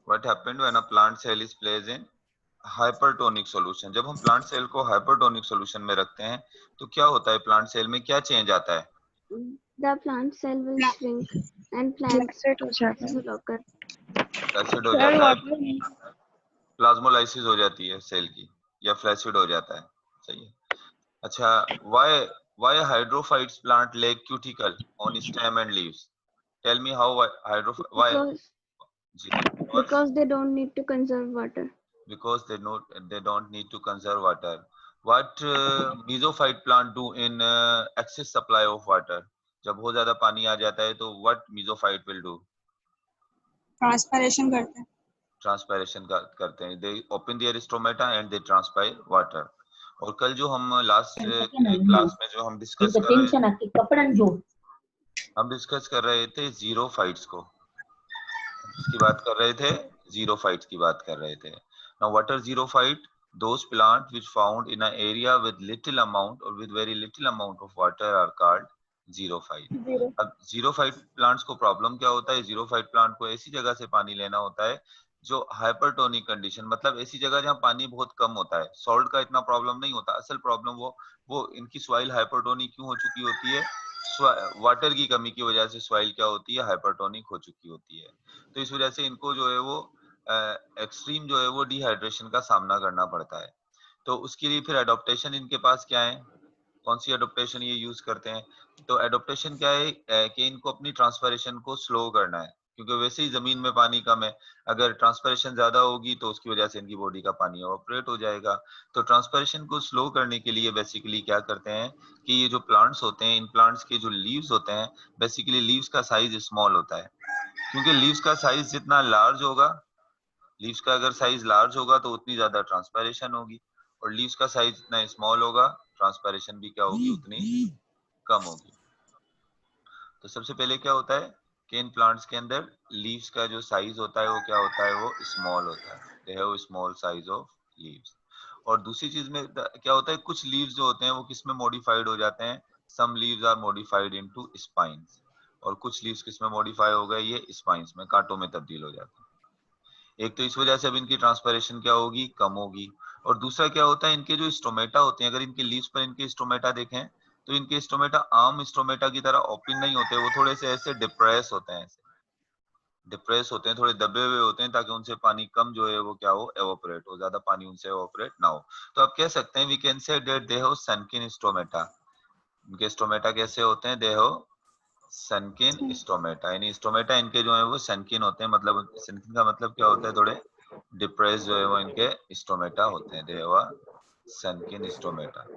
What happened when a plant cell is placed in hypertonic solution? जब हम plant cell को hypertonic solution में रखते हैं तो क्या होता है, प्लांट सेल में क्या चेंज आता है? The plant cell will shrink and plant फ्लैक्सेट हो जाता है will occur. फ्लैसिड हो सर। जाता है, वाटर प्लाज्मोलाइसिस हो जाती है सेल की, या फ्लैसिड हो जाता है। सही है। अच्छा, why hydrophytes plant lack cuticle on stem and leaves? Tell me how why. जी, Because they don't need to conserve water. because they don't need to conserve water. What mesophyte plant do in excess supply of water? जब बहुत ज्यादा पानी आ जाता है तो what mesophyte will do? ट्रांसपैरेशन करते हैं। ट्रांसपायरेशन करते हैं। दे open there stomata and they transpire water. और कल जो हम लास्ट क्लास में जो हम डिस्कस कर रहे थे जीरोफाइट्स को, इसकी बात कर रहे थे, जीरोफाइट्स की बात कर रहे थे। Now what are xerophyte? Those plants which found in an area with little amount or with very little amount of water are called xerophyte. अब जीरोफाइट प्लांट्स को प्रॉब्लम क्या होता है? जीरोफाइट प्लांट को ऐसी जगह से पानी लेना होता है जो हाइपरटोनिक कंडीशन, मतलब ऐसी जगह जहाँ पानी बहुत कम होता है। सॉल्ट का इतना प्रॉब्लम नहीं होता। असल प्रॉब्लम वो इनकी सॉइल हाइपरटोनिक क्यों हो चुकी होती है? वाटर की कमी की वजह से सॉइल क्या होती है? हाइपरटोनिक हो चुकी होती है। तो इस वजह से इनको जो है वो एक्सट्रीम जो है वो डिहाइड्रेशन का सामना करना पड़ता है। तो उसके लिए फिर एडॉप्टेशन इनके पास क्या है? कौन सी एडॉप्टेशन ये यूज करते हैं? तो एडॉप्टेशन क्या है कि इनको अपनी ट्रांसपरेशन को स्लो करना है, क्योंकि वैसे ही जमीन में पानी कम है। अगर ट्रांसपरेशन ज्यादा होगी तो उसकी वजह से इनकी बॉडी का पानी ऑपरेट हो जाएगा। तो ट्रांसपरेशन को स्लो करने के लिए बेसिकली क्या करते हैं कि ये जो प्लांट्स होते हैं, इन प्लांट्स के जो लीव्स होते हैं, बेसिकली लीव्स का साइज स्मॉल होता है। क्योंकि लीव्स का साइज जितना लार्ज होगा, लीव्स का अगर साइज लार्ज होगा तो उतनी ज्यादा ट्रांसपैरेशन होगी, और लीव्स का साइज जितना स्मॉल होगा, ट्रांसपैरेशन भी क्या होगी? उतनी कम होगी। तो सबसे पहले क्या होता है कि इन प्लांट्स के अंदर लीव्स का जो साइज होता है वो क्या होता है? वो स्मॉल होता है। They have small size of leaves. और दूसरी चीज में क्या होता है, कुछ लीव्स जो होते हैं वो किस में मॉडिफाइड हो जाते हैं? Some leaves are modified into spines. और कुछ लीव्स किस में मॉडिफाई हो गए? ये स्पाइंस में, कांटों में तब्दील हो जाते हैं। एक तो इस वजह से अब इनकी ट्रांसपैरेशन क्या होगी? कम होगी। और दूसरा क्या होता है, इनके जो स्टोमेटा होते हैं, अगर इनके लीव्स पर इनके स्टोमेटा देखें तो इनके स्टोमेटा आम स्टोमेटा की तरह ओपन नहीं होते, वो थोड़े से ऐसे डिप्रेस होते हैं, थोड़े दबे हुए होते हैं, ताकि उनसे पानी कम जो है वो क्या हो? एवोपरेट हो, ज्यादा पानी उनसे एवोपरेट ना हो। तो आप कह सकते हैं, we can say that they have sunken stomata. इनके स्टोमेटा कैसे होते हैं? दे हैव सनकिन स्टोमेटा, यानी स्टोमेटा इनके जो है वो सनकिन होते हैं। मतलब सनकिन का मतलब क्या होता है? थोड़े डिप्रेस जो है वो इनके स्टोमेटा होते हैं। They have sunken stomata.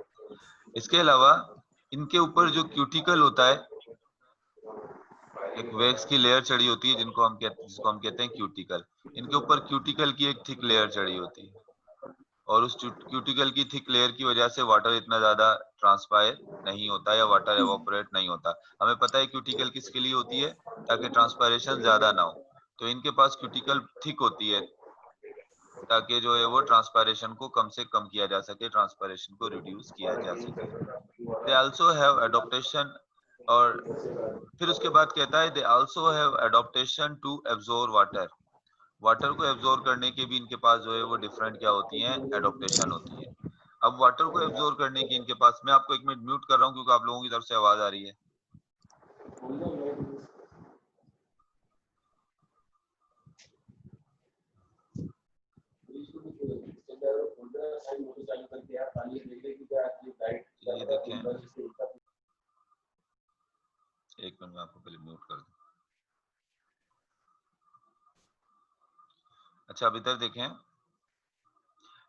इसके अलावा इनके ऊपर जो क्यूटिकल होता है, एक वैक्स की लेयर चढ़ी होती है जिसको हम कहते हैं क्यूटिकल। इनके ऊपर क्यूटिकल की एक थिक लेयर चढ़ी होती है, और उस क्यूटिकल की थिक लेयर की वजह से वाटर इतना ज्यादा ट्रांसपायर नहीं होता या वाटर एवोपरेट नहीं होता। हमें पता है क्यूटिकल किसके लिए होती है? ताकि ट्रांसपायरेशन ज्यादा ना हो। तो इनके पास क्यूटिकल थिक होती है ताकि जो है वो ट्रांसपायरेशन को कम से कम किया जा सके, ट्रांसपायरेशन को रिड्यूस किया जा सके। They also have adaptation. और फिर उसके बाद कहता है they also have adaptation to absorb water. Water को एब्जॉर्ब करने के भी इनके पास जो है वो डिफरेंट क्या होती हैं? एडॉप्टेशन होती है। अब वाटर को एब्जॉर्ब करने की इनके पास, मैं आपको एक मिनट म्यूट कर रहा हूँ क्योंकि आप लोगों की तरफ से आवाज आ रही है। ये देखें, एक मिनट में आपको पहले म्यूट कर दूं। अच्छा, अब इधर देखें,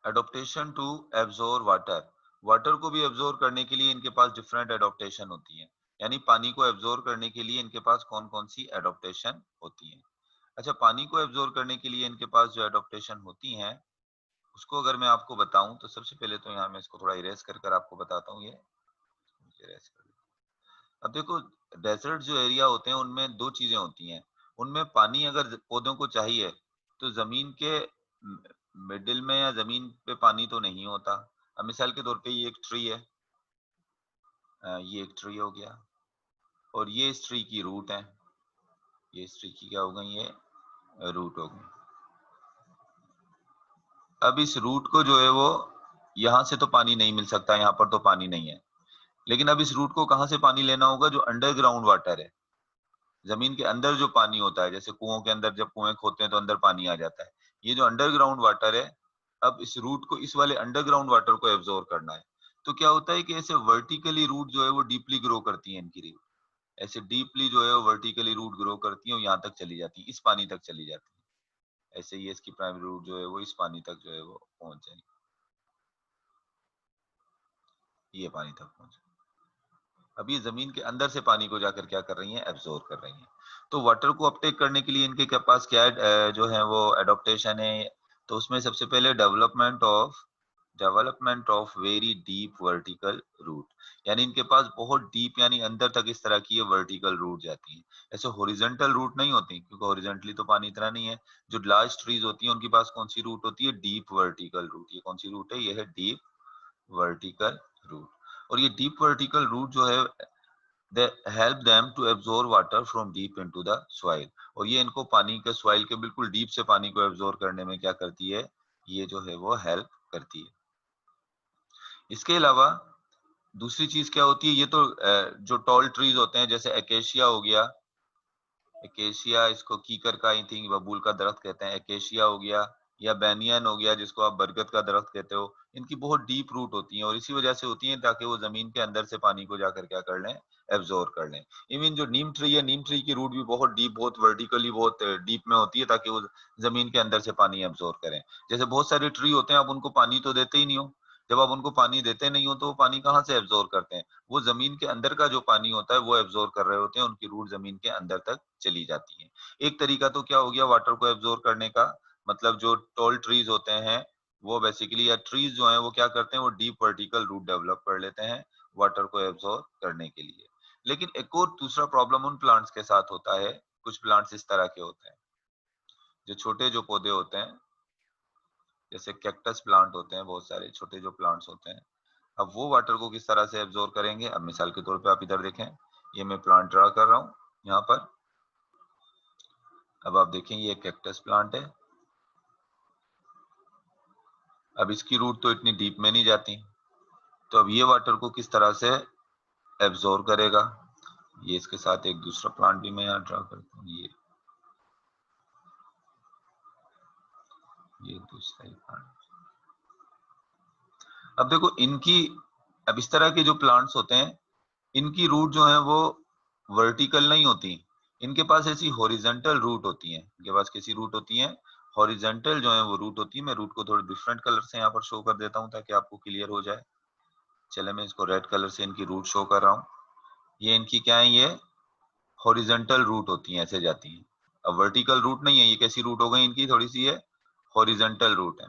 adaptation to absorb water. Water को भी एब्जॉर्ब करने के लिए इनके पास डिफरेंट एडॉप्टेशन होती है। यानी पानी को एब्जॉर्ब करने के लिए इनके पास कौन कौन सी एडॉप्टेशन होती है? अच्छा, पानी को एब्जॉर्ब करने के लिए इनके पास जो एडॉप्टेशन होती हैं उसको अगर मैं आपको बताऊं तो सबसे पहले तो यहाँ मैं इसको थोड़ा इरेज कर आपको बताता हूँ। ये इरेज कर। अब देखो, डेजर्ट जो एरिया होते हैं उनमें दो चीजें होती हैं। उनमें पानी अगर पौधों को चाहिए तो जमीन के मिडिल में या जमीन पे पानी तो नहीं होता। अब मिसाल के तौर पे ये एक ट्री है, ये एक ट्री हो गया, और ये इस ट्री की रूट है, ये इस ट्री की क्या हो गई? ये रूट हो गई। अब इस रूट को जो है वो यहाँ से तो पानी नहीं मिल सकता, यहाँ पर तो पानी नहीं है, लेकिन अब इस रूट को कहाँ से पानी लेना होगा? जो अंडरग्राउंड वाटर है, जमीन के अंदर जो पानी होता है, जैसे कुओं के अंदर जब कुएं खोदते हैं तो अंदर पानी आ जाता है, ये जो अंडरग्राउंड वाटर है, अब इस रूट को, इस वाले अंडरग्राउंड वाटर को एब्जॉर्ब करना है। तो क्या होता है कि ऐसे वर्टिकली रूट जो है वो डीपली ग्रो करती है, इनकी रूट ऐसे डीपली जो है वो वर्टिकली रूट ग्रो करती है और यहाँ तक चली जाती है, इस पानी तक चली जाती है। ऐसे ये इसकी प्राइमरी रूट जो है वो इस पानी तक जो है वो पहुंच जाएगी, ये पानी तक पहुंच। अब ये जमीन के अंदर से पानी को जाकर क्या कर रही हैं? एब्जॉर्ब कर रही हैं। तो वाटर को अपटेक करने के लिए इनके पास क्या जो है वो एडॉप्टेशन है। तो उसमें सबसे पहले development of very deep vertical root, यानी इनके पास बहुत डीप यानी अंदर तक इस तरह की ये वर्टिकल रूट जाती है। ऐसे हॉरिजॉन्टल रूट नहीं होती, क्योंकि हॉरिजॉन्टली तो पानी इतना नहीं है। जो लार्ज ट्रीज होती हैं उनके पास कौन सी रूट होती है? Deep vertical root. ये कौन सी रूट है? ये है डीप वर्टिकल रूट। और ये डीप वर्टिकल रूट जो है they help them to absorb water from deep into the soil, और ये इनको पानी के सॉइल के बिल्कुल डीप से पानी को एब्जॉर्ब करने में क्या करती है? ये जो है वो हेल्प करती है। इसके अलावा दूसरी चीज क्या होती है? ये तो जो टॉल ट्रीज होते हैं, जैसे एकेशिया हो गया, एकेशिया, इसको कीकर का आई थिंक बबूल का दरख्त कहते हैं, एकेशिया हो गया, या बैनियन हो गया जिसको आप बरगद का दरख्त कहते हो, इनकी बहुत डीप रूट होती हैं और इसी वजह से होती हैं ताकि वो जमीन के अंदर से पानी को जाकर क्या कर लें? एब्जॉर्ब कर लें। इवन जो नीम ट्री है, नीम ट्री की रूट भी बहुत डीप, बहुत वर्टिकली, बहुत डीप में होती है ताकि वो जमीन के अंदर से पानी एब्जॉर्ब करें। जैसे बहुत सारे ट्री होते हैं, आप उनको पानी तो देते ही नहीं हो, जब आप उनको पानी देते नहीं हो तो वो पानी कहाँ से एब्जॉर्ब करते हैं? वो जमीन के अंदर का जो पानी होता है वो एब्जॉर्ब कर रहे होते हैं, उनकी रूट जमीन के अंदर तक चली जाती है। एक तरीका तो क्या हो गया वाटर को एब्जॉर्ब करने का, मतलब जो टॉल ट्रीज होते हैं वो बेसिकली, या ट्रीज जो हैं वो क्या करते हैं? वो डीप वर्टिकल रूट डेवलप कर लेते हैं वाटर को एब्जॉर्ब करने के लिए। लेकिन एक और दूसरा प्रॉब्लम उन प्लांट्स के साथ होता है, कुछ प्लांट्स इस तरह के होते हैं, जो छोटे जो पौधे होते हैं, जैसे कैक्टस प्लांट होते हैं, बहुत सारे छोटे जो प्लांट्स होते हैं, अब वो वाटर को किस तरह से एब्जॉर्ब करेंगे? अब मिसाल के तौर पे आप इधर देखें, ये मैं प्लांट ड्रा कर रहा हूँ यहाँ पर। अब आप देखें ये कैक्टस प्लांट है, अब इसकी रूट तो इतनी डीप में नहीं जाती, तो अब ये वाटर को किस तरह से एब्जॉर्ब करेगा? ये इसके साथ एक दूसरा प्लांट भी मैं यहाँ ड्रा करता हूँ, ये दूसरा ही प्लांट। अब देखो इनकी, अब इस तरह के जो प्लांट्स होते हैं इनकी रूट जो है वो वर्टिकल नहीं होती, इनके पास ऐसी हॉरिजॉन्टल रूट होती हैं। इनके पास कैसी रूट होती हैं? हॉरिजॉन्टल जो है वो रूट होती है। मैं रूट को थोड़े डिफरेंट कलर से यहाँ पर शो कर देता हूँ ताकि आपको क्लियर हो जाए। चले मैं इसको रेड कलर से इनकी रूट शो कर रहा हूँ। ये इनकी क्या है? ये हॉरिजॉन्टल रूट होती हैं, ऐसे जाती हैं। अब वर्टिकल रूट नहीं है, ये कैसी रूट हो गई इनकी? थोड़ी सी ये हॉरिजॉन्टल रूट है।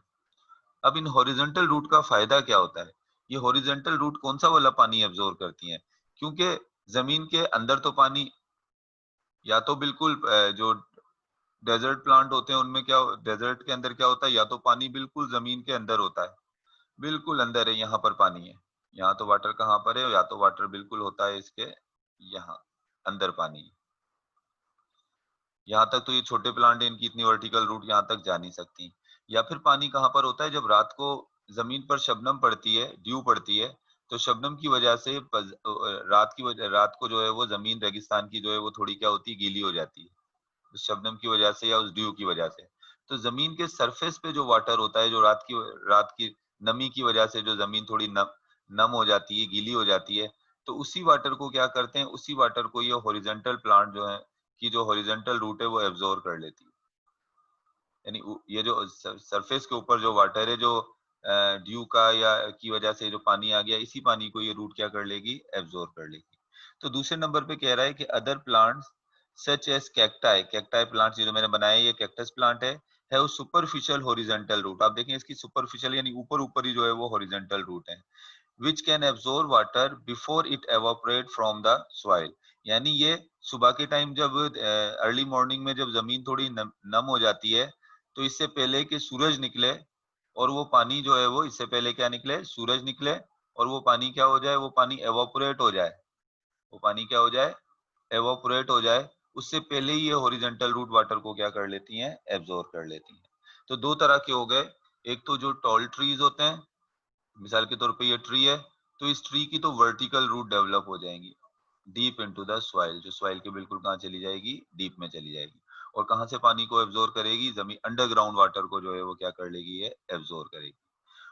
अब इन हॉरिजॉन्टल रूट का फायदा क्या होता है? ये हॉरिजॉन्टल रूट कौन सा वाला पानी एब्जॉर्ब करती हैं? क्योंकि जमीन के अंदर तो पानी, या तो बिल्कुल जो डेजर्ट प्लांट होते हैं उनमें क्या, डेजर्ट के अंदर क्या होता है? या तो पानी बिल्कुल जमीन के अंदर होता है, बिल्कुल अंदर है, यहाँ पर पानी है। यहाँ तो वाटर कहाँ पर है? या तो वाटर बिल्कुल होता है इसके यहाँ अंदर पानी है। यहाँ तक तो ये छोटे प्लांट है, इनकी इतनी वर्टिकल रूट यहाँ तक जा नहीं सकती। या फिर पानी कहाँ पर होता है? जब रात को जमीन पर शबनम पड़ती है, ड्यू पड़ती है, तो शबनम की वजह से रात को जो है वो जमीन रेगिस्तान की जो है वो थोड़ी क्या होती है? गीली हो जाती है, उस शबनम की वजह से या उस ड्यू की वजह से। तो जमीन के सरफेस पे जो वाटर होता है, जो रात की नमी की वजह से जो जमीन थोड़ी नम हो जाती है, गीली हो जाती है, तो उसी वाटर को क्या करते हैं? उसी वाटर को ये हॉरिजॉन्टल प्लांट जो है की जो हॉरिजॉन्टल रूट है वो एब्जॉर्ब कर लेती है। यानी ये जो सरफेस के ऊपर जो वाटर है, जो ड्यू का या की वजह से जो पानी आ गया, इसी पानी को ये रूट क्या कर लेगी? एब्जॉर्ब कर लेगी। तो दूसरे नंबर पे कह रहा है कि other plants such as cacti, cacti plants जो मैंने बनाया ये कैक्टस प्लांट है सुपरफिशियल हॉरिजॉन्टल रूट। आप देखें इसकी सुपरफिशियल यानी ऊपर ऊपर ही जो है वो हॉरिजॉन्टल रूट है, which can absorb water before it evaporate from the soil। यानी ये सुबह के टाइम जब अर्ली मॉर्निंग में जब जमीन थोड़ी नम हो जाती है, तो इससे पहले कि सूरज निकले और वो पानी जो है वो, इससे पहले क्या निकले? सूरज निकले और वो पानी क्या हो जाए? वो पानी एवापोरेट हो जाए, वो पानी क्या हो जाए? एवापोरेट हो जाए, उससे पहले ही ये हॉरिजॉन्टल रूट वाटर को क्या कर लेती हैं? एब्जॉर्ब कर लेती हैं। तो दो तरह के हो गए, एक तो जो टॉल ट्रीज होते हैं, मिसाल के तौर पे ये ट्री है, तो इस ट्री की तो वर्टिकल रूट डेवलप हो जाएंगी डीप इनटू द सॉइल, जो सॉइल के बिल्कुल कहाँ चली जाएगी, डीप में चली जाएगी। और कहाँ से पानी को एब्जॉर्ब करेगी, जमीन अंडरग्राउंड वाटर को जो है वो क्या कर लेगी, ये एब्जॉर्ब करेगी।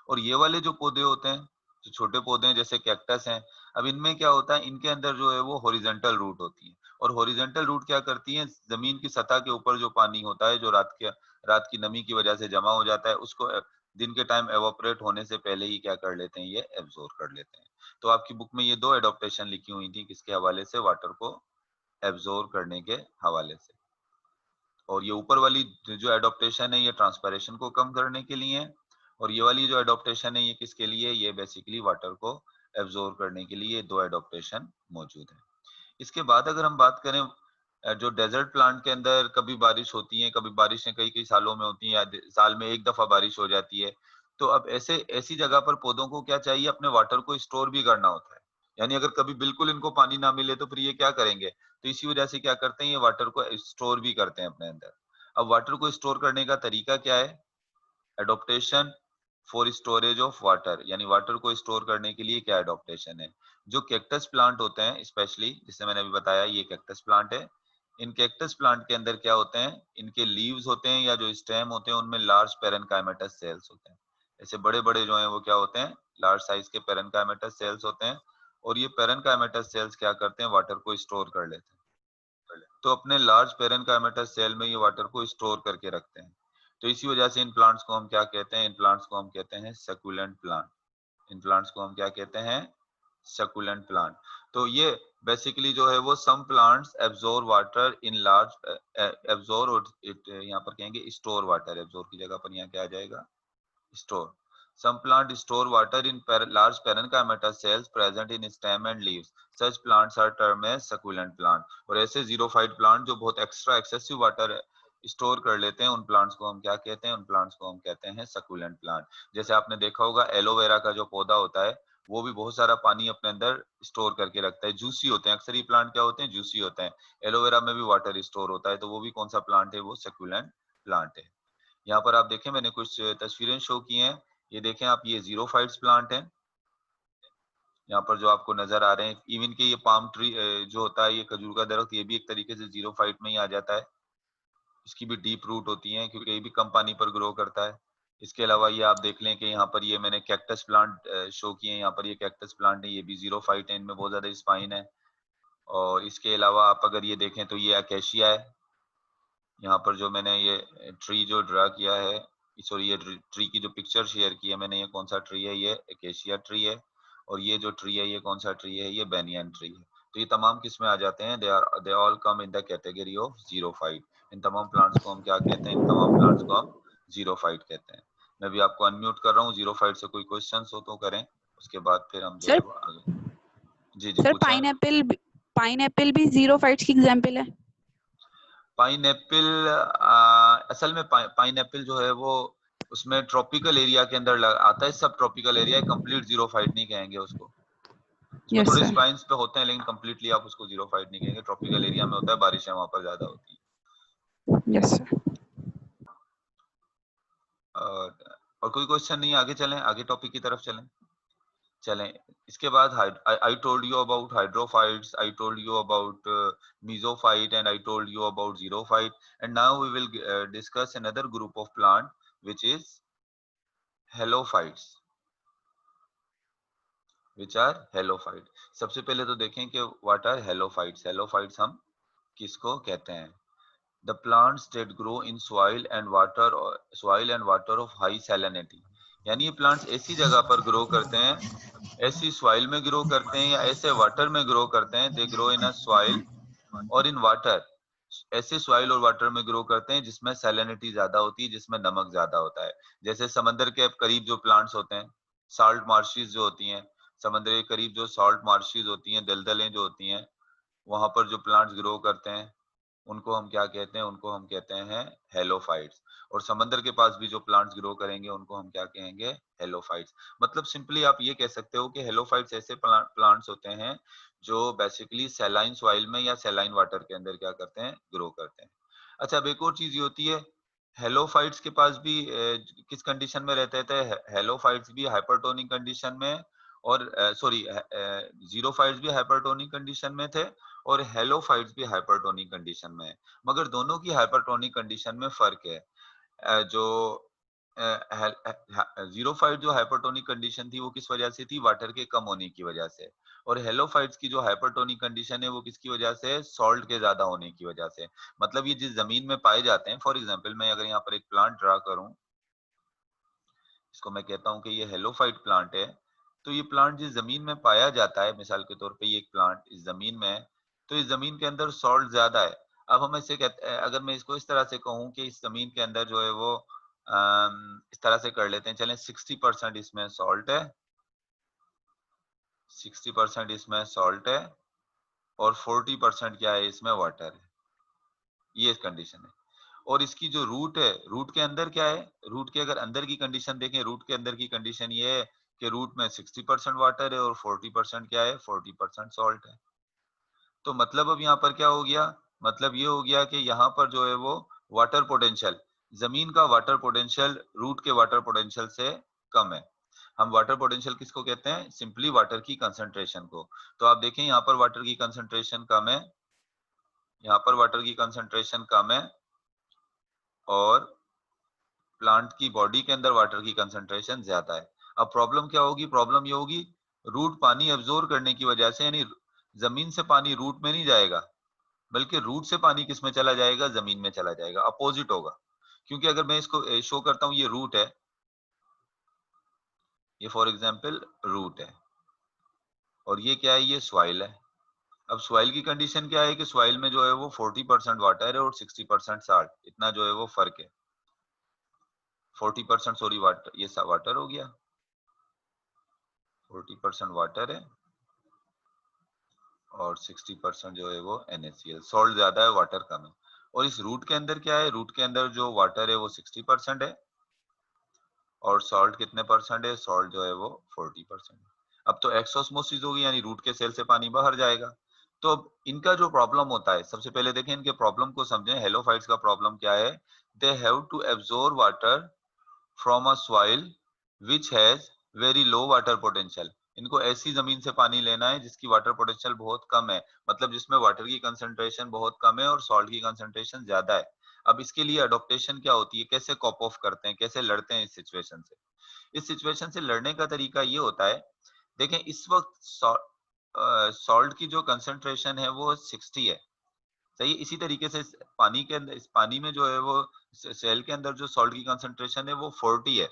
और ये वाले जो पौधे होते हैं, जो छोटे पौधे हैं जैसे कैक्टस हैं, अब इनमें क्या होता है, इनके अंदर जो है वो हॉरिजेंटल रूट होती है। और हॉरिजेंटल रूट क्या करती है, जमीन की सतह के ऊपर जो पानी होता है, जो रात की नमी की वजह से जमा हो जाता है, उसको दिन के टाइम एवोपरेट होने से पहले ही क्या कर लेते हैं, ये एब्जॉर्ब कर लेते हैं। तो आपकी बुक में ये दो एडॉप्टेशन लिखी हुई थी, किसके हवाले से, वाटर को एब्जॉर्ब करने के हवाले से। और ये ऊपर वाली जो एडॉप्टेशन है ये ट्रांसपरेशन को कम करने के लिए है, और ये वाली जो एडॉप्टेशन है ये किसके लिए, ये बेसिकली वाटर को एब्जॉर्ब करने के लिए दो एडॉप्टेशन मौजूद है। इसके बाद अगर हम बात करें, जो डेजर्ट प्लांट के अंदर कभी बारिश होती है, कभी बारिशें कई कई सालों में होती हैं, या साल में एक दफा बारिश हो जाती है, तो अब ऐसी जगह पर पौधों को क्या चाहिए, अपने वाटर को स्टोर भी करना होता है। यानी अगर कभी बिल्कुल इनको पानी ना मिले तो फिर ये क्या करेंगे, तो इसी वजह से क्या करते हैं, ये वाटर को स्टोर भी करते हैं अपने अंदर। अब वाटर को स्टोर करने का तरीका क्या है, adaptation for storage of water, यानी वाटर को स्टोर करने के लिए क्या एडॉप्टेशन है। जो कैक्टस प्लांट होते हैं स्पेशली, जिसे मैंने अभी बताया ये कैक्टस प्लांट है, इन कैक्टस प्लांट के अंदर क्या होते हैं, इनके लीव्स होते हैं या जो स्टेम होते हैं उनमें लार्ज पेरेनकाइमेटस सेल्स होते हैं। ऐसे बड़े बड़े जो हैं वो क्या होते हैं, लार्ज साइज के पेरेनकाइमेटस सेल्स होते हैं। और ये पेरेनकाइमेटस सेल्स क्या करते हैं, वाटर को स्टोर कर लेते हैं। तो अपने लार्ज पेरेनकाइमेटस सेल में ये वाटर को स्टोर करके रखते हैं। तो इसी वजह से इन प्लांट्स को हम क्या कहते हैं, इन प्लांट्स को हम कहते हैं सक्यूलेंट प्लांट। इन प्लांट्स को हम क्या कहते हैं, सक्यूलेंट प्लांट। तो ये बेसिकली जो है वो some plants absorb water in large, absorb, और इट यहाँ पर कहेंगे स्टोर वाटर, एब्जॉर्ब की जगह पर यहाँ क्या आ जाएगा, store. Some plants store water in large parenchymatous cells present in stem and leaves. Such plants are termed as succulent plant. और ऐसे जीरोफाइट प्लांट जो बहुत एक्स्ट्रा एक्सेसिव वाटर स्टोर कर लेते हैं, उन प्लांट्स को हम क्या कहते हैं, उन प्लांट्स को हम कहते हैं सकुलेंट प्लांट। जैसे आपने देखा होगा एलोवेरा का जो पौधा होता है वो भी बहुत सारा पानी अपने अंदर स्टोर करके रखता है, जूसी होते हैं अक्सर, ये प्लांट क्या होते हैं, जूसी होते हैं। एलोवेरा में भी वाटर स्टोर होता है, तो वो भी कौन सा प्लांट है, वो सकुलेंट प्लांट है। यहाँ पर आप देखें मैंने कुछ तस्वीरें शो की हैं, ये देखें आप, ये जीरोफाइट्स प्लांट हैं यहाँ पर जो आपको नजर आ रहे हैं। इवन के ये पाम ट्री जो होता है, ये खजूर का दरख्त, ये भी एक तरीके से जीरोफाइट में ही आ जाता है। इसकी भी डीप रूट होती है क्योंकि ये भी कम पानी पर ग्रो करता है। इसके अलावा ये आप देख लें कि यहाँ पर ये मैंने कैक्टस प्लांट शो किए हैं, यहाँ पर ये कैक्टस प्लांट है, ये भी जीरोफाइट है, इनमें बहुत ज्यादा स्पाइन है। और इसके अलावा आप अगर ये देखें तो ये अकेशिया है। यहाँ पर जो मैंने ये ट्री जो ड्रा किया है, सॉरी ये ट्री की जो पिक्चर शेयर की है मैंने, ये कौन सा ट्री है, ये एकेशिया ट्री है। और ये जो ट्री है ये कौन सा ट्री है, ये बेनियन ट्री है। तो ये तमाम किस में आ जाते हैं, they all come in the category of xerophyte. इन तमाम प्लांट्स को हम क्या कहते हैं, इन तमाम प्लांट्स को हम जीरोफाइट कहते हैं। मैं भी आपको अनम्यूट कर रहा हूँ, जीरोफाइट से कोई क्वेश्चन हो तो करें, उसके बाद फिर हम जो है सर वो आगे। जी जी सर पूछें। पाइनएप्पल भी जीरोफाइट्स की एग्जांपल है। पाइनएप्पल असल में पाइनएप्पल जो है वो उसमें ट्रॉपिकल एरिया के अंदर आता है, सब ट्रॉपिकल एरिया है, कंप्लीट जीरोफाइट नहीं कहेंगे उसको। उसमें यस थोड़े सर। स्पाइन्स पे होते हैं लेकिन कंप्लीटली आप उसको जीरोफाइट नहीं कहेंगे। ट्रॉपिकल एरिया में होता है, बारिशें वहां पर ज्यादा होती है। Yes sir. और कोई क्वेश्चन नहीं, आगे चलें, आगे टॉपिक की तरफ चलें। इसके बाद I told you about hydrophytes, I told you about mesophyte, and I told you about xerophyte, and now we will discuss another group of plant which is halophytes, which are halophyte। सबसे पहले तो देखें कि what are halophytes। halophytes हम किसको कहते हैं, the plants that grow in soil and water of high salinity। यानी ये प्लांट्स ऐसी जगह पर ग्रो करते हैं, ऐसी सॉइल में ग्रो करते हैं या ऐसे वाटर में ग्रो करते हैं, they grow in a soil और इन वाटर। ऐसे सॉइल और वाटर में ग्रो करते हैं जिसमें सैलिनिटी ज्यादा होती है, जिसमें नमक ज्यादा होता है। जैसे समंदर के करीब जो प्लांट्स होते हैं, साल्ट मार्शीज जो होती हैं, समंदर के करीब जो सॉल्ट मार्शीज होती हैं, दलदलें जो होती हैं, वहां पर जो प्लांट्स ग्रो करते हैं उनको हम क्या कहते हैं, उनको हम कहते हैं हेलोफाइट्स। और समंदर के पास भी जो प्लांट्स ग्रो करेंगे उनको हम क्या कहेंगे, हेलोफाइट्स। मतलब सिंपली आप ये कह सकते हो कि हेलोफाइट्स ऐसे प्लांट्स होते हैं जो बेसिकली सैलाइन सॉइल में या सैलाइन वाटर के अंदर क्या करते हैं, ग्रो करते हैं। अच्छा अब एक और चीज ये होती है हेलोफाइट्स के पास भी किस कंडीशन में रहते थे? हेलोफाइट्स भी हाइपरटोनिक कंडीशन में, और सॉरी जीरोफाइट्स भी हाइपरटोनिक कंडीशन में थे और हेलोफाइट्स भी हाइपरटोनिक कंडीशन में है। मगर दोनों की हाइपरटोनिक कंडीशन में फर्क है। जो जीरोफाइट जो हाइपरटोनिक कंडीशन थी वो किस वजह से थी? वाटर के कम होने की वजह से। और हेलोफाइट्स की जो हाइपरटोनिक कंडीशन है वो किसकी वजह से? सॉल्ट के ज्यादा होने की वजह से। मतलब ये जिस जमीन में पाए जाते हैं, फॉर एग्जांपल मैं अगर यहाँ पर एक प्लांट ड्रा करूं, इसको मैं कहता हूं कि ये हेलोफाइट प्लांट है, तो ये प्लांट जिस जमीन में पाया जाता है, मिसाल के तौर पे ये एक प्लांट इस जमीन में है, तो इस जमीन के अंदर सॉल्ट ज्यादा है। अब हम इसे कहते हैं, अगर मैं इसको इस तरह से कहूं कि इस जमीन के अंदर जो है वो इस तरह से कर लेते हैं, चलें 60% इसमें सॉल्ट है, 60% इसमें सॉल्ट है और 40% क्या है? इसमें वाटर है। ये कंडीशन है। और इसकी जो रूट है, रूट के अंदर क्या है? रूट के अगर अंदर की कंडीशन देखें, रूट के अंदर की कंडीशन ये है कि रूट में 60% वाटर है और 40% क्या है? 40% सॉल्ट है। तो मतलब अब यहाँ पर क्या हो गया? मतलब ये हो गया कि यहाँ पर जो है वो वाटर पोटेंशियल, जमीन का वाटर पोटेंशियल रूट के वाटर पोटेंशियल से कम है। हम वाटर पोटेंशियल किसको कहते हैं? सिंपली वाटर की कंसंट्रेशन को। तो आप देखें यहाँ पर वाटर की कंसंट्रेशन कम है, यहाँ पर वाटर की कंसंट्रेशन कम है, और प्लांट की बॉडी के अंदर वाटर की कंसंट्रेशन ज्यादा है। अब प्रॉब्लम क्या होगी? प्रॉब्लम ये होगी, रूट पानी एब्जॉर्ब करने की वजह से, यानी जमीन से पानी रूट में नहीं जाएगा, बल्कि रूट से पानी किस में चला जाएगा? जमीन में चला जाएगा। अपोजिट होगा। क्योंकि अगर मैं इसको शो करता हूं, ये रूट है, ये फॉर एग्जांपल रूट है, और ये क्या है? ये सॉइल है। अब सॉइल की कंडीशन क्या है कि सॉइल में जो है वो 40% वाटर है और 60% साल्ट, इतना जो है वो फर्क है। 40% सॉरी वाटर, ये वाटर हो गया, 40% वाटर है और 60% जो है वो NaCl, सॉल्ट ज्यादा है, वाटर कम है। और इस रूट के अंदर क्या है? रूट के अंदर जो वाटर है वो 60% है और सॉल्ट कितने परसेंट है? सॉल्ट जो है वो 40%। अब तो एक्सोस्मोसिस होगी, यानी रूट के सेल से पानी बाहर जाएगा। तो अब इनका जो प्रॉब्लम होता है, सबसे पहले देखें इनके प्रॉब्लम को समझें। हेलोफाइट्स का प्रॉब्लम क्या है? They have to absorb water from a soil which has very low water potential. इनको ऐसी जमीन से पानी लेना है जिसकी वाटर पोटेंशियल बहुत कम है, मतलब जिसमें वाटर की कंसंट्रेशन बहुत कम है और सॉल्ट की कंसंट्रेशन ज्यादा है। अब इसके लिए अडोप्टेशन क्या होती है? कैसे कॉप ऑफ करते हैं, कैसे लड़ते हैं इस सिचुएशन से? इस सिचुएशन से लड़ने का तरीका ये होता है, देखें इस वक्त सॉल्ट की जो कंसंट्रेशन है वो 60 है, सही है। इसी तरीके से पानी के अंदर, इस पानी में जो है वो सेल के अंदर जो सॉल्ट की कंसंट्रेशन है वो 40 है।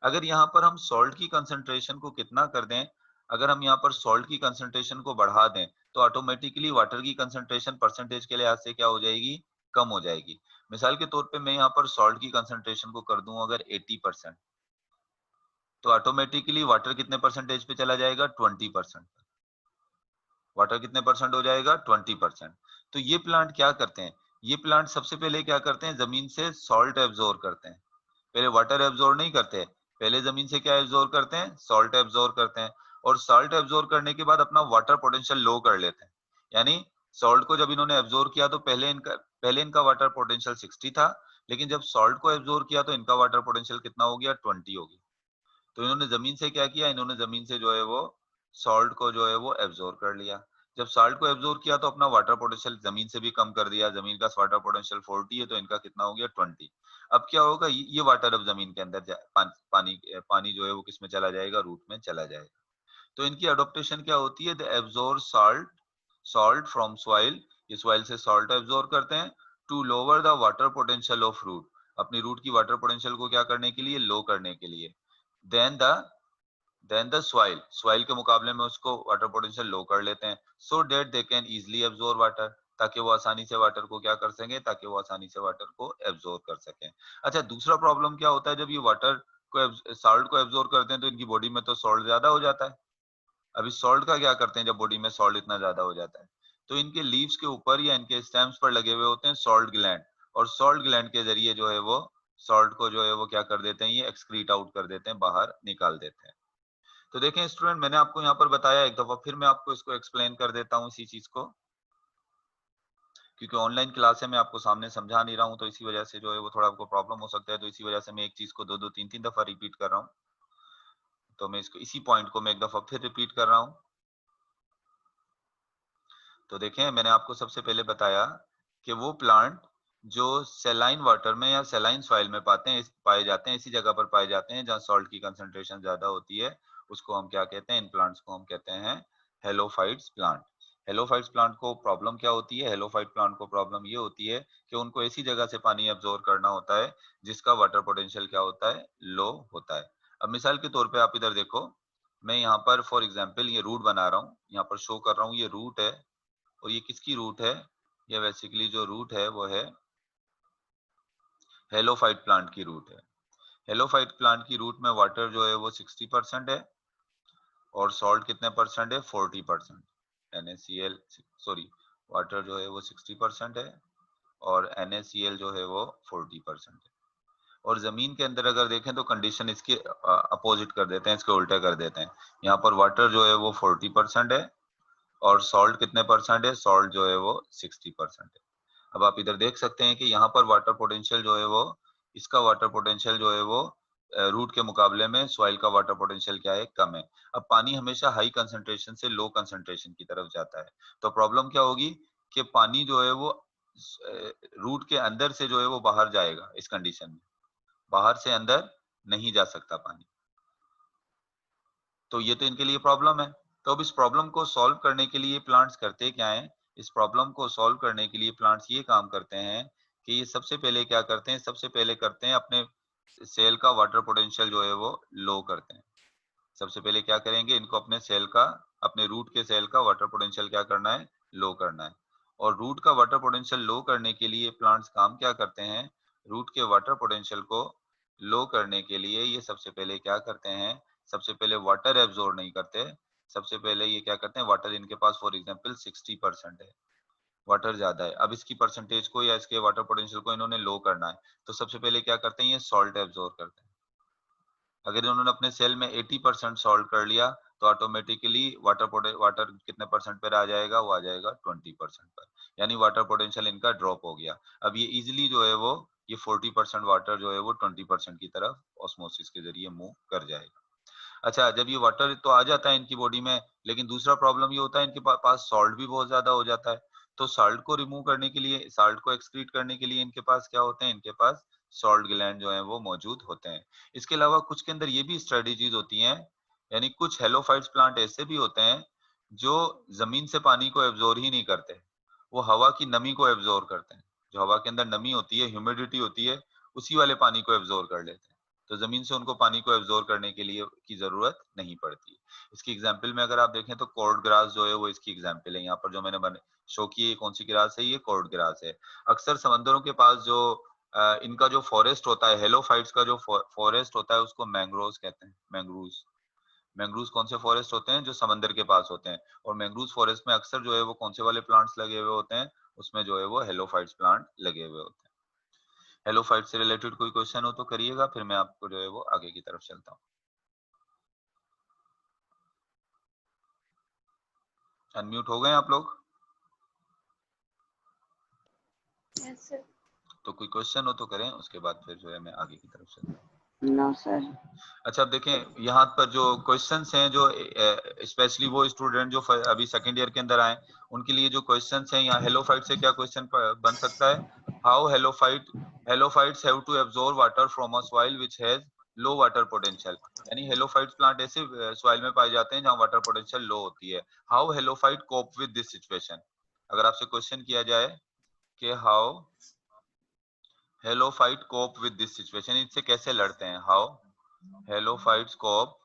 अगर यहाँ पर हम सॉल्ट की कंसंट्रेशन को कितना कर दें, अगर हम यहाँ पर सॉल्ट की कंसंट्रेशन को बढ़ा दें, तो ऑटोमेटिकली वाटर की कंसंट्रेशन परसेंटेज के लिहाज से क्या हो जाएगी? कम हो जाएगी। मिसाल के तौर पे मैं यहाँ पर सॉल्ट की कंसंट्रेशन को कर दूं अगर 80%, तो ऑटोमेटिकली वाटर कितने परसेंटेज पे चला जाएगा? 20%। वाटर कितने परसेंट हो जाएगा? 20%। तो ये प्लांट क्या करते हैं? ये प्लांट सबसे पहले क्या करते हैं? जमीन से सॉल्ट एब्जॉर्ब करते हैं। पहले वाटर एब्जॉर्ब नहीं करते, पहले जमीन से क्या एब्जॉर्ब करते हैं? सॉल्ट एब्जॉर्ब करते हैं। और सॉल्ट एब्जॉर्ब करने के बाद अपना वाटर पोटेंशियल लो कर लेते हैं। यानी सॉल्ट को जब इन्होंने एब्जॉर्ब किया तो पहले इनका वाटर पोटेंशियल 60 था, लेकिन जब सॉल्ट को एब्जॉर्ब किया तो इनका वाटर पोटेंशियल कितना हो गया? 20 हो गया। तो इन्होंने जमीन से क्या किया? इन्होंने जमीन से जो है वो सॉल्ट को जो है वो एब्जॉर्ब कर लिया। जब सॉल्ट को एब्जॉर्ब किया तो अपना वाटर पोटेंशियल जमीन से भी कम कर दिया। जमीन का वाटर पोटेंशियल 40 है तो इनका कितना हो गया? 20। अब क्या होगा? ये वाटर अब जमीन के अंदर पानी जो है वो किस में चला जाएगा? रूट में चला जाएगा। तो इनकी अडोप्टेशन क्या होती है? They absorb salt from soil, ये सॉइल से सॉल्ट एब्जॉर्ब करते हैं to lower the water potential of root, अपनी रूट की वाटर पोटेंशियल को क्या करने के लिए? लो करने के लिए। देन द सॉइल के मुकाबले में उसको वाटर पोटेंशियल लो कर लेते हैं, so that they can easily absorb water, ताकि वो आसानी से वाटर को क्या कर सकें? ताकि वो आसानी से वाटर को एब्जॉर्ब कर सकें। अच्छा, दूसरा प्रॉब्लम क्या होता है? जब ये वाटर को सॉल्ट को एब्जॉर्ब करते हैं तो इनकी बॉडी में तो सॉल्ट ज्यादा हो जाता है। अभी सॉल्ट का क्या करते हैं जब बॉडी में सॉल्ट इतना ज्यादा हो जाता है? तो इनके लीव्स के ऊपर या इनके स्टेम्स पर लगे हुए होते हैं सॉल्ट ग्लैंड, और सॉल्ट ग्लैंड के जरिए जो है वो सॉल्ट को जो है वो क्या कर देते हैं? ये एक्सक्रीट आउट कर देते हैं, बाहर निकाल देते हैं। तो देखें स्टूडेंट, मैंने आपको यहाँ पर बताया, एक दफा फिर मैं आपको इसको एक्सप्लेन कर देता हूँ इसी चीज को, क्योंकि ऑनलाइन क्लास है, मैं आपको सामने समझा नहीं रहा हूँ, तो इसी वजह से जो है वो थोड़ा आपको प्रॉब्लम हो सकता है। तो इसी वजह से मैं एक चीज को 2-2 3-3 दफा रिपीट कर रहा हूँ। तो मैं इसको इसी पॉइंट को मैं एक दफा फिर रिपीट कर रहा हूँ। तो देखें, मैंने आपको सबसे पहले बताया कि वो प्लांट जो सेलाइन वाटर में या सेलाइन सॉइल में पाए जाते हैं, इसी जगह पर पाए जाते हैं जहाँ सॉल्ट की कंसंट्रेशन ज्यादा होती है, उसको हम क्या कहते हैं, इन प्लांट्स को हम कहते हैं हेलोफाइट्स प्लांट। हेलोफाइट्स प्लांट को प्रॉब्लम क्या होती है? हेलोफाइट प्लांट को प्रॉब्लम ये होती है कि उनको ऐसी जगह से पानी एब्जॉर्ब करना होता है जिसका वाटर पोटेंशियल क्या होता है, लो होता है। अब मिसाल के तौर पे आप इधर देखो, मैं यहाँ पर फॉर एग्जाम्पल ये रूट बना रहा हूँ, यहाँ पर शो कर रहा हूँ, ये रूट है और ये किसकी रूट है? ये बेसिकली जो रूट है वो है हेलोफाइट प्लांट की रूट है। हेलोफाइट प्लांट की रूट में वाटर जो है वो 60% है और सॉल्ट कितने परसेंट है? 40%। NaCl, सॉरी, वाटर जो है वो 60% है और NaCl जो है वो 40% है। और जमीन के अंदर अगर देखें तो कंडीशन इसके अपोजिट कर देते हैं, इसके उल्टे कर देते हैं। यहाँ पर वाटर जो है वो 40% है और सॉल्ट कितने परसेंट है? सॉल्ट जो है वो 60% है। अब आप इधर देख सकते हैं कि यहाँ पर वाटर पोटेंशियल जो है वो, इसका वाटर पोटेंशियल जो है वो रूट के मुकाबले में सॉइल का वाटर पोटेंशियल क्या है? कम है। अब पानी हमेशा हाई कंसंट्रेशन से लो कंसंट्रेशन की तरफ जाता है, तो प्रॉब्लम क्या होगी कि पानी जो है वो रूट के अंदर से जो है वो बाहर जाएगा। इस कंडीशन में बाहर से अंदर नहीं जा सकता पानी, तो ये तो इनके लिए प्रॉब्लम है। तो अब इस प्रॉब्लम को सॉल्व करने के लिए प्लांट्स करते क्या हैं? इस प्रॉब्लम को सॉल्व करने के लिए प्लांट्स ये काम करते हैं कि ये सबसे पहले क्या करते हैं? सबसे पहले करते हैं अपने सेल का वाटर पोटेंशियल जो है वो लो करते हैं। सबसे पहले क्या करेंगे? इनको अपने सेल का, अपने रूट के सेल का वाटर पोटेंशियल क्या करना है? लो करना है। और रूट का वाटर पोटेंशियल लो करने के लिए प्लांट्स काम क्या करते हैं? रूट के वाटर पोटेंशियल को लो करने के लिए ये सबसे पहले क्या करते हैं? सबसे पहले वाटर एब्जॉर्ब नहीं करते, सबसे पहले ये क्या करते हैं? वाटर इनके पास फॉर एग्जांपल 60% है, वाटर ज्यादा है। अब इसकी परसेंटेज को या इसके वाटर पोटेंशियल को इन्होंने लो करना है, तो सबसे पहले क्या करते हैं? ये सॉल्ट एब्जॉर्ब करते हैं। अगर इन्होंने अपने सेल में 80% सॉल्व कर लिया तो ऑटोमेटिकली वाटर कितने परसेंट पर आ जाएगा? वो आ जाएगा 20% पर, यानी वाटर पोटेंशियल इनका ड्रॉप हो गया। अब ये इजिली जो है वो, ये 40% वाटर जो है वो 20% की तरफ ऑस्मोसिस के जरिए मूव कर जाएगा। अच्छा, जब ये वाटर तो आ जाता है इनकी बॉडी में, लेकिन दूसरा प्रॉब्लम ये होता है इनके पास सॉल्ट भी बहुत ज्यादा हो जाता है। तो सॉल्ट को रिमूव करने के लिए, सॉल्ट को एक्सक्रीट करने के लिए इनके पास क्या होते हैं? इनके पास सॉल्ट ग्लैंड जो है वो मौजूद होते हैं। इसके अलावा कुछ के अंदर ये भी स्ट्रेटेजीज होती हैं, यानी कुछ हेलोफाइट्स प्लांट ऐसे भी होते हैं जो जमीन से पानी को एब्जॉर्ब ही नहीं करते, वो हवा की नमी को एब्जॉर्ब करते हैं। जो हवा के अंदर नमी होती है, ह्यूमिडिटी होती है, उसी वाले पानी को एब्जॉर्ब कर लेते हैं। तो जमीन से उनको पानी को एब्जॉर्ब करने के लिए की जरूरत नहीं पड़ती। इसकी एग्जांपल में अगर आप देखें तो कॉर्ड ग्रास जो है वो इसकी एग्जांपल है। यहाँ पर जो मैंने शो की है, कौन सी ग्रास है? ये कॉर्ड ग्रास है। अक्सर समंदरों के पास जो इनका जो फॉरेस्ट होता है, हेलोफाइट्स का जो फॉरेस्ट होता है, उसको मैंग्रोव्स कहते हैं। मैंग्रोव्स, मैंग्रोव्स कौन से फॉरेस्ट होते हैं? जो समंदर के पास होते हैं। और मैंग्रोव्स फॉरेस्ट में अक्सर जो है वो कौन से वाले प्लांट्स लगे हुए होते हैं? उसमें जो है वो हेलोफाइट्स प्लांट लगे हुए होते हैं। हेलोफाइट से रिलेटेड कोई क्वेश्चन हो तो करिएगा, फिर मैं आपको जो है वो आगे की तरफ चलता हूँ। अनम्यूट हो गए आप लोग? Yes, sir. तो कोई क्वेश्चन हो तो करें, उसके बाद फिर जो है मैं आगे की तरफ चलता हूँ। No, sir. अच्छा, अब देखें यहाँ पर जो क्वेश्चंस हैं, जो स्पेशली वो स्टूडेंट जो अभी सेकंड ईयर के अंदर आए, उनके लिए जो क्वेश्चंस हैं, यहाँ हेलोफाइट से क्या क्वेश्चन बन सकता है? How halophytes have to absorb water from a soil which has low water potential. यानी हेलोफाइट्स प्लांट ऐसे सॉइल में पाए जाते हैं जहाँ वाटर पोटेंशियल लो होती है। How halophyte cope with this situation. अगर आपसे क्वेश्चन किया जाए कि how halophyte cope with this situation, इससे कैसे लड़ते हैं? How halophytes cope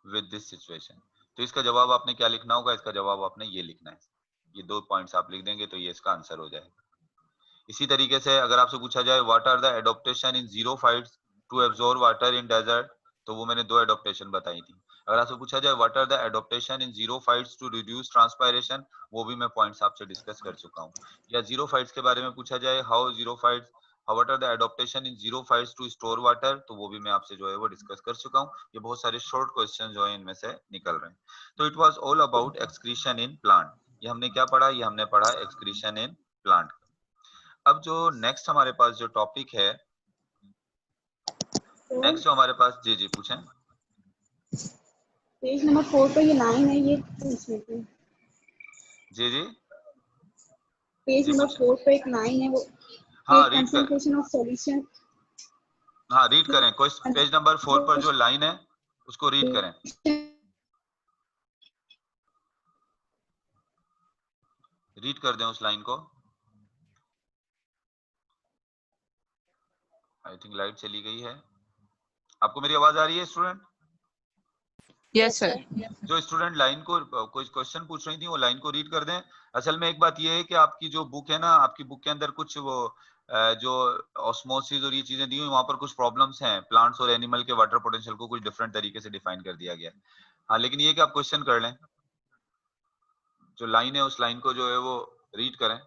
with this situation, तो इसका जवाब आपने क्या लिखना होगा? इसका जवाब आपने ये लिखना है। ये 2 पॉइंट्स आप लिख देंगे तो ये इसका आंसर हो जाएगा। इसी तरीके से अगर आपसे पूछा जाए what are the adaptation in xerophytes to absorb water in desert, तो वो मैंने 2 एडॉप्टेशन बताई थी। अगर आपसे पूछा जाए what are the adaptation in xerophytes to reduce transpiration, वो भी मैं पॉइंट्स आपसे डिस्कस कर चुका हूँ। या ज़ीरोफाइट्स के बारे में पूछा जाए how xerophytes, what are the adaptation in xerophytes to store water, तो वो भी मैं आपसे जो है वो डिस्कस कर चुका हूँ। ये बहुत सारे शॉर्ट क्वेश्चन जो है इनमें से निकल रहे हैं। तो it was all about excretion in plant. ये हमने क्या पढ़ा? ये हमने पढ़ा एक्सक्रीशन इन प्लांट। अब जो नेक्स्ट हमारे पास जो टॉपिक है, नेक्स्ट जो हमारे पास, जी पूछें। पेज नंबर 4 पर ये लाइन है, ये जी पेज नंबर 4 पे एक लाइन है, वो हाँ रीड कर, कंसंट्रेशन ऑफ सॉल्यूशन। हाँ रीड करें, कोई पेज नंबर 4 पर जो लाइन है उसको रीड करें, रीड कर दें उस लाइन को। आई थिंक लाइट चली गई है। आपको मेरी आवाज आ रही है स्टूडेंट? Yes sir. जो स्टूडेंट लाइन को कोई क्वेश्चन पूछ रही थी वो लाइन को रीड कर दें। असल में एक बात ये है कि आपकी जो बुक है ना, आपकी बुक के अंदर कुछ वो जो ऑस्मोसिस और ये चीजें दी हुई, वहां पर कुछ प्रॉब्लम्स हैं, प्लांट्स और एनिमल के वाटर पोटेंशियल को कुछ डिफरेंट तरीके से डिफाइन कर दिया गया है। हाँ लेकिन ये कि आप क्वेश्चन कर लें, जो लाइन है उस लाइन को जो है वो रीड करें।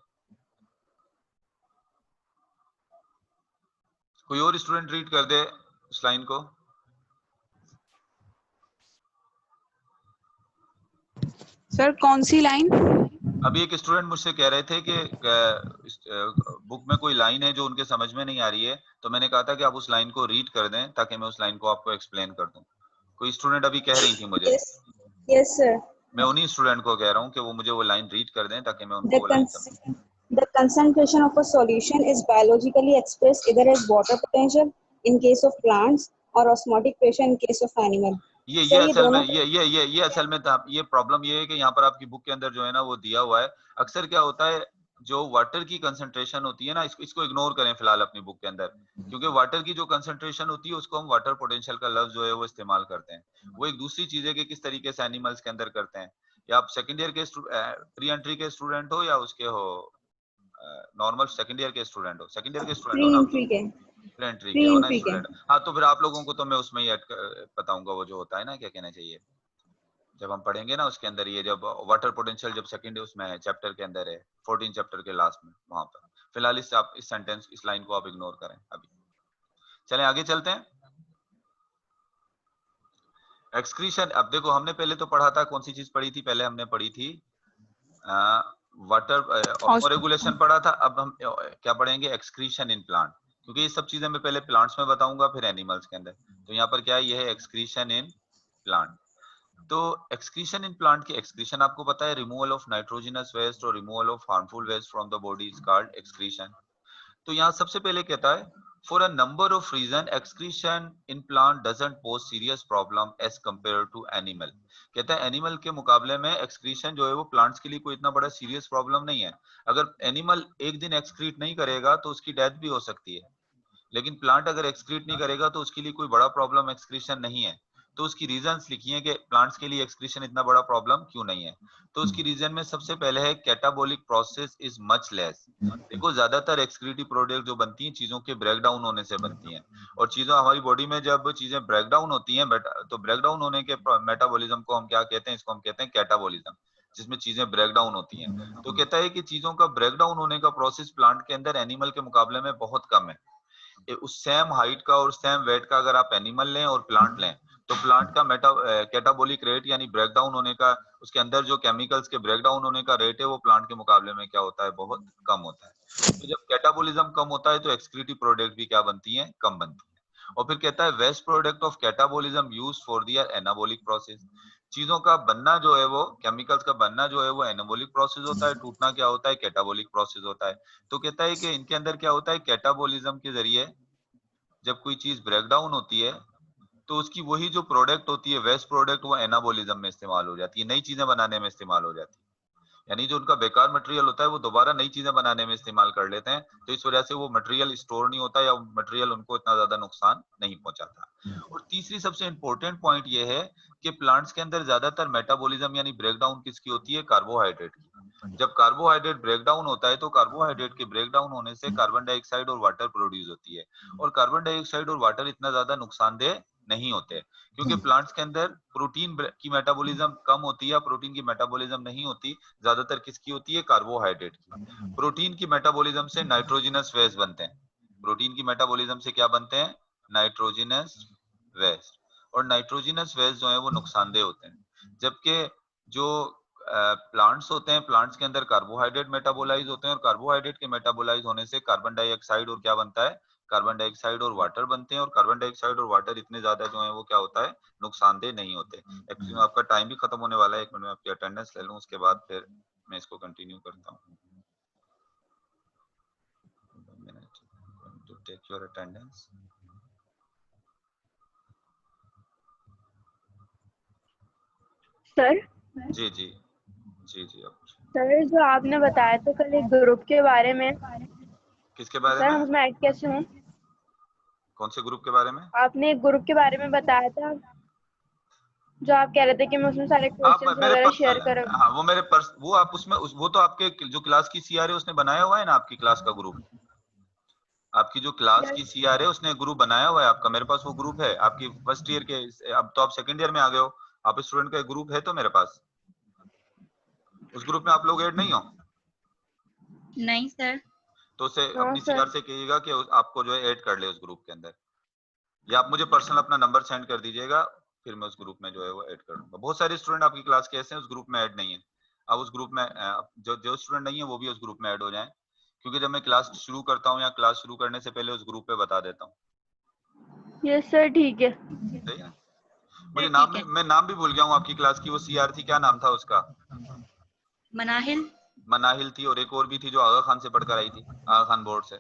कोई और स्टूडेंट रीड कर दे उस लाइन को। सर कौन सी लाइन? अभी एक स्टूडेंट मुझसे कह रहे थे कि बुक में कोई लाइन है जो उनके समझ में नहीं आ रही है, तो मैंने कहा था कि आप उस लाइन को रीड कर दें ताकि मैं उस लाइन को आपको एक्सप्लेन कर दूं। कोई स्टूडेंट अभी कह रही थी मुझे। Yes sir. मैं उन्हीं स्टूडेंट को कह रहा हूं कि वो मुझे वो लाइन रीड कर दें ताकि मैं उनको वो लाइन समझाऊं। The concentration of a solution is biologically expressed either as water potential in case of plants or osmotic pressure in case of animal. ये Sir, असल में ये असल में ये प्रॉब्लम ये है कि यहाँ पर आपकी बुक के अंदर जो है ना वो दिया हुआ है। अक्सर क्या होता है, जो वाटर की कंसंट्रेशन होती है ना, इसको इग्नोर करें फिलहाल अपनी बुक के अंदर, क्योंकि वाटर की जो कंसंट्रेशन होती है उसको हम वाटर पोटेंशियल का लफ्ज जो है वो इस्तेमाल करते हैं। वो एक दूसरी चीज है कि किस तरीके से एनिमल्स के अंदर करते हैं। या आप सेकेंड ईयर के प्री एंट्री के स्टूडेंट हो या उसके हो नॉर्मल सेकेंड ईयर के स्टूडेंट हो? सेकेंड ईयर के स्टूडेंट हो ना आप? प्री एंट्री के हो ना स्टूडेंट? हाँ तो फिर आप लोगों को तो मैं उसमें ही बताऊंगा वो जो होता है ना, क्या कहना चाहिए, जब हम पढ़ेंगे ना उसके अंदर, ये जब वाटर पोटेंशियल जब सेकंड उसमें है, चैप्टर के अंदर है, 14 चैप्टर के लास्ट में, वहां पर। फिलहाल इस सेंटेंस, इस लाइन को आप इग्नोर करें अभी। चलें आगे चलते हैं। एक्सक्रीशन, अब देखो हमने पहले तो पढ़ा था, कौन सी चीज पढ़ी थी पहले? हमने पढ़ी थी वाटर ऑस्मोरेगुलेशन पढ़ा था। अब हम क्या पढ़ेंगे? एक्सक्रीशन इन प्लांट, क्योंकि ये सब चीजें मैं पहले प्लांट्स में बताऊंगा फिर एनिमल्स के अंदर। तो यहाँ पर क्या है, ये है एक्सक्रीशन इन प्लांट। तो एक्सक्रीशन इन प्लांट की एक्सक्रीशन आपको पता है, रिमूवल ऑफ नाइट्रोजनस वेस्ट और removal of harmful waste from the body is called excretion. तो यहाँ सबसे पहले कहता है, for a number of reason excretion in plant doesn't pose serious problem as compare to animal. कहता है एनिमल के मुकाबले में एक्सक्रीशन जो है वो प्लांट्स के लिए कोई इतना बड़ा सीरियस प्रॉब्लम नहीं है। अगर एनिमल एक दिन एक्सक्रीट नहीं करेगा तो उसकी डेथ भी हो सकती है, लेकिन प्लांट अगर एक्सक्रीट नहीं करेगा तो उसके लिए कोई बड़ा प्रॉब्लम एक्सक्रीशन नहीं है। तो उसकी रीजंस लिखी है कि प्लांट्स के लिए एक्सक्रीशन इतना बड़ा प्रॉब्लम क्यों नहीं है। तो उसकी रीजन में सबसे पहले है catabolic process is much less. देखो ज्यादातर एक्सक्रीटिव प्रोडक्ट जो बनती हैं चीजों के ब्रेक डाउन होने से बनती हैं, और चीजों हमारी बॉडी में जब चीजें ब्रेक डाउन होती हैं तो ब्रेक डाउन होने के मेटाबॉलिज्म को हम क्या कहते हैं? इसको हम कहते हैं कैटाबॉलिज्म, जिसमें चीजें ब्रेक डाउन होती हैं। तो कहता है कि चीजों का ब्रेक डाउन होने का प्रोसेस प्लांट के अंदर एनिमल के मुकाबले में बहुत कम है। उस सेम हाइट का और सेम वेट का अगर आप एनिमल लें और प्लांट लें, तो प्लांट का कैटाबोलिक रेट यानी ब्रेक डाउन होने का, उसके अंदर जो केमिकल्स के ब्रेक डाउन होने का रेट है वो प्लांट के मुकाबले में क्या होता है? बहुत कम होता है। तो जब कैटाबोलिज्म कम होता है तो एक्सक्रीटिव प्रोडक्ट भी क्या बनती हैं? कम बनती है। और फिर कहता है waste product of catabolism used for the anabolic process. चीजों का बनना जो है वो, केमिकल्स का बनना जो है वो एनाबोलिक प्रोसेस होता है, टूटना क्या होता है? कैटाबोलिक प्रोसेस होता है। तो कहता है कि इनके अंदर क्या होता है, कैटाबोलिज्म के जरिए जब कोई चीज ब्रेक डाउन होती है तो उसकी वही जो प्रोडक्ट होती है, वेस्ट प्रोडक्ट, वो एनाबोलिज्म में इस्तेमाल हो जाती है, नई चीजें बनाने में इस्तेमाल हो जाती है। यानी जो उनका बेकार मटेरियल होता है वो दोबारा नई चीजें बनाने में इस्तेमाल कर लेते हैं। तो इस वजह से वो मटेरियल स्टोर नहीं होता या मटेरियल उनको इतना ज्यादा नुकसान नहीं पहुंचाता। और तीसरी सबसे इंपॉर्टेंट पॉइंट ये है कि प्लांट्स के अंदर ज्यादातर मेटाबॉलिज्म यानी ब्रेकडाउन किसकी होती है? कार्बोहाइड्रेट की। जब कार्बोहाइड्रेट ब्रेकडाउन होता है तो कार्बोहाइड्रेट के ब्रेकडाउन होने से कार्बन डाइऑक्साइड और वाटर प्रोड्यूस होती है, और कार्बन डाइऑक्साइड और वाटर इतना ज्यादा नुकसानदेह नहीं होते, क्योंकि प्लांट्स के अंदर प्रोटीन की मेटाबॉलिज्म कम होती है, प्रोटीन की मेटाबॉलिज्म नहीं होती, ज्यादातर किसकी होती है? कार्बोहाइड्रेट की। प्रोटीन की मेटाबॉलिज्म से नाइट्रोजनस वेस्ट बनते हैं। प्रोटीन की मेटाबॉलिज्म से क्या बनते हैं? Nitrogenous waste. और नाइट्रोजनस वेस्ट जो है वो नुकसानदेह होते हैं, जबकि जो प्लांट्स होते हैं, प्लांट्स के अंदर कार्बोहाइड्रेट मेटाबोलाइज होते हैं और कार्बोहाइड्रेट के मेटाबोलाइज होने से कार्बन डाइऑक्साइड और क्या बनता है, कार्बन डाइऑक्साइड और वाटर बनते हैं। और कार्बन डाइऑक्साइड और वाटर इतने ज्यादा जो है वो क्या होता है, नुकसानदेह नहीं होते। एक्चुअली आपका टाइम भी खत्म होने वाला है, 1 मिनट में आपकी अटेंडेंस ले लूं, उसके बाद फिर मैं इसको कंटिन्यू करता हूँ। To take your attendance. Sir जी जी जी जी। आप सर जो आपने बताया था कल एक ग्रुप के बारे में, किसके बारे सर में? हम उसमें ऐड कैसे हों? कौन से ग्रुप के बारे में? आपने एक ग्रुप के बारे में बताया था जो आप कह रहे थे कि मैं उसमें सारे आप क्वेश्चंस मेरे वगैरह शेयर पर्सनल, कर। हाँ वो मेरे वो आप उसमें वो तो आपके जो क्लास की सीआर है उसने बनाया हुआ है ना, आपकी क्लास का ग्रुप। आपकी जो क्लास की सीआर है उसने ग्रुप बनाया हुआ है आपका, मेरे पास वो ग्रुप है आपकी फर्स्ट ईयर के। अब तो आप सेकंड ईयर में आ गए हो, आप स्टूडेंट का एक ग्रुप है तो मेरे पास। उस ग्रुप में आप लोग ऐड नहीं हो? नहीं सर। तो उसे हाँ अपनी सर। सीआर से कहिएगा कि आपको जो है ऐड कर ले उस ग्रुप के अंदर, या आप मुझे पर्सनल अपना नंबर सेंड कर दीजिएगा, फिर मैं उस ग्रुप में जो है वो ऐड कर दूंगा। बहुत सारे स्टूडेंट आपकी क्लास के ऐसे हैं उस ग्रुप में ऐड नहीं है। अब उस ग्रुप में जो स्टूडेंट नहीं है वो भी उस ग्रुप में ऐड हो जाएं, क्योंकि जब मैं क्लास शुरू करता हूँ या क्लास शुरू करने से पहले उस ग्रुप पे बता देता हूँ। यस सर ठीक है। सही है। मुझे ठीक है। मैं नाम भी भूल गया हूँ आपकी क्लास की, वो सीआर थी, क्या नाम था उसका? मनाहिल। मनाहिल थी, और एक और भी थी जो आगा खान से पढ़कर आई थी, आगा खान बोर्ड से।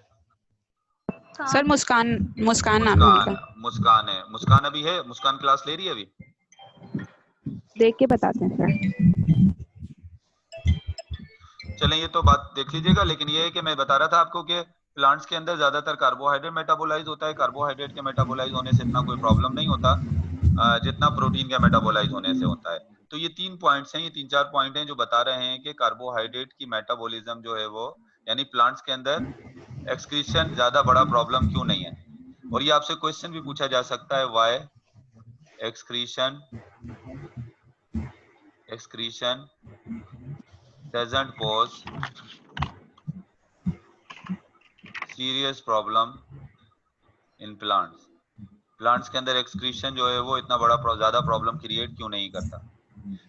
सर मुस्कान, मुस्कान नाम है मुस्कान, उनका। मुस्कान है। मुस्कान अभी है? मुस्कान क्लास ले रही है अभी? देख के बताते हैं सर। चलें ये तो बात देख लीजिएगा, लेकिन ये है कि मैं बता रहा था आपको कि प्लांट्स के अंदर ज्यादातर कार्बोहाइड्रेट मेटाबोलाइज होता है। कार्बोहाइड्रेट के मेटाबोलाइज होने से इतना कोई प्रॉब्लम नहीं होता जितना प्रोटीन के मेटाबोलाइज होने से होता है। तो ये 3 पॉइंट्स हैं, ये 3-4 पॉइंट हैं जो बता रहे हैं कि कार्बोहाइड्रेट की मेटाबॉलिज्म जो है वो, यानी प्लांट्स के अंदर एक्सक्रीशन ज्यादा बड़ा प्रॉब्लम क्यों नहीं है। और ये आपसे क्वेश्चन भी पूछा जा सकता है, why excretion doesn't pose serious problem in plants। Plants के अंदर एक्सक्रीशन जो है वो इतना बड़ा ज्यादा प्रॉब्लम क्रिएट क्यों नहीं करता।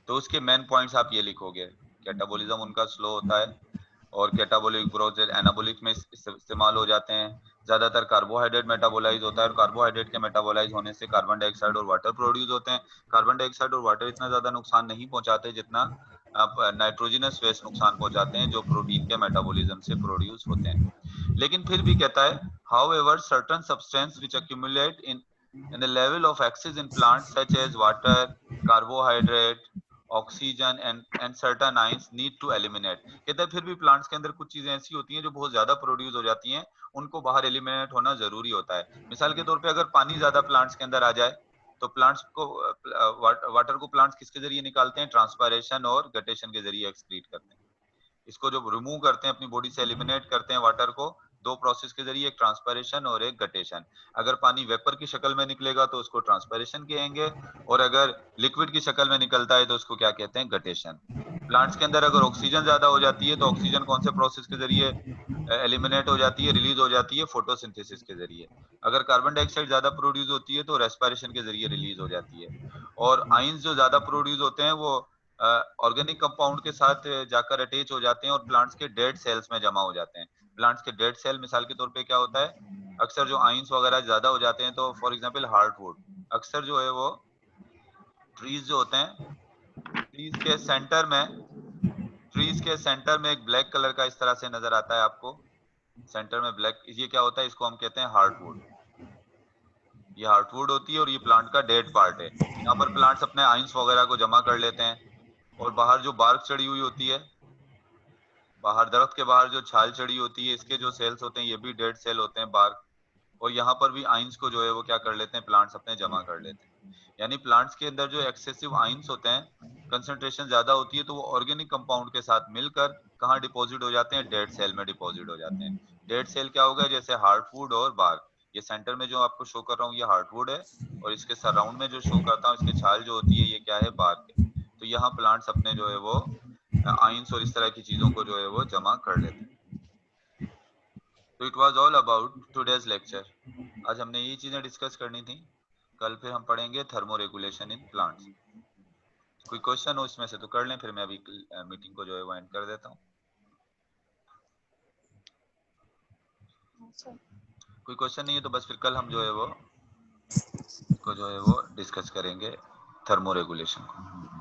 तो उसके मेन पॉइंट्स आप ये लिखोगे, कैटाबॉलिज्म उनका स्लो होता है और कैटाबॉलिक प्रोसेस एनाबॉलिक में इस्तेमाल हो जाते हैं। ज्यादातर कार्बोहाइड्रेट मेटाबोलाइज होता है और कार्बोहाइड्रेट के मेटाबोलाइज होने से कार्बन डाइऑक्साइड और वाटर प्रोड्यूस होते हैं। कार्बन डाइऑक्साइड और वाटर इतना ज्यादा नुकसान नहीं पहुंचाते जितना नाइट्रोजनस वेस्ट नुकसान पहुंचाते हैं जो प्रोटीन के मेटाबॉलिज्म से प्रोड्यूस होते हैं। लेकिन फिर भी कहता है, however certain substance which accumulate in the level of excess in plants such as water, carbohydrate, oxygen and certain ions need to eliminate. कहते हैं फिर भी प्लांट्स के अंदर कुछ चीजें ऐसी होती हैं जो बहुत ज्यादा प्रोड्यूस हो जाती हैं, उनको बाहर एलिमिनेट होना जरूरी होता है। मिसाल के तौर पे अगर पानी ज्यादा प्लांट्स के अंदर आ जाए तो प्लांट्स को वाटर को प्लांट्स किसके जरिए निकालते हैं, ट्रांसपायरेशन और गटेशन के जरिए एक्सक्रीट करते हैं। इसको जब रिमूव करते हैं अपनी बॉडी से, एलिमिनेट करते हैं वाटर को, 2 प्रोसेस के जरिए, एक ट्रांसपायरेशन और एक गटेशन। अगर पानी वेपर की शक्ल में निकलेगा तो उसको ट्रांसपायरेशन कहेंगे, और अगर लिक्विड की शक्ल में निकलता है तो उसको क्या कहते हैं, गटेशन। प्लांट्स के अंदर अगर ऑक्सीजन ज्यादा हो जाती है तो ऑक्सीजन कौन से प्रोसेस के जरिए एलिमिनेट हो जाती है, रिलीज हो जाती है, फोटोसिंथेसिस के जरिए। अगर कार्बन डाइऑक्साइड ज्यादा प्रोड्यूस होती है तो रेस्पिरेशन के जरिए रिलीज हो जाती है। और आयंस जो ज्यादा प्रोड्यूस होते हैं वो ऑर्गेनिक कंपाउंड के साथ जाकर अटैच हो जाते हैं और प्लांट्स के डेड सेल्स में जमा हो जाते हैं। प्लांट्स के डेड सेल मिसाल के तौर पे क्या होता है, अक्सर जो आयंस वगैरह ज्यादा हो जाते हैं तो फॉर एग्जांपल हार्टवुड, अक्सर जो है वो ट्रीज जो होते हैं, ट्रीज के सेंटर में एक ब्लैक कलर का इस तरह से नजर आता है आपको, सेंटर में ब्लैक, ये क्या होता है, इसको हम कहते हैं हार्टवुड। ये हार्टवुड होती है और ये प्लांट का डेड पार्ट है। यहाँ पर प्लांट्स अपने आयंस वगैरह को जमा कर लेते हैं। और बाहर जो बार्क चढ़ी हुई होती है, बाहर दरख्त के बाहर जो छाल चढ़ी होती है, इसके जो सेल्स होते हैं ये भी डेड सेल होते हैं, बार्क। और यहाँ पर भी आयंस को जो है वो क्या कर लेते हैं, प्लांट्स अपने जमा कर लेते हैं। यानी प्लांट्स के अंदर जो एक्सेसिव आयंस होते हैं, कंसंट्रेशन ज्यादा होती है, तो वो ऑर्गेनिक कंपाउंड के साथ मिलकर कहाँ डिपॉजिट हो जाते हैं, डेड सेल में डिपॉजिट हो जाते हैं। डेड सेल क्या होगा, जैसे हार्टवुड और बार्क। ये सेंटर में जो आपको शो कर रहा हूँ ये हार्टवुड है, और इसके सराउंड में जो शो करता हूँ इसके छाल जो होती है ये क्या है, बार्क है। तो यहाँ प्लांट्स अपने जो है वो आयंस और इस तरह की चीजों को जो है वो जमा कर लेते हैं। तो it was all about today's lecture. आज हमने ये चीजें डिस्कस करनी थी, कल फिर हम पढ़ेंगे थर्मो रेगुलेशन इन प्लांट्स। कोई क्वेश्चन हो इसमें से तो कर लें, फिर मैं अभी मीटिंग को जो है वो एंड कर देता हूँ। कोई क्वेश्चन नहीं है तो बस फिर कल हम जो है वो डिस्कस करेंगे थर्मो रेगुलेशन को।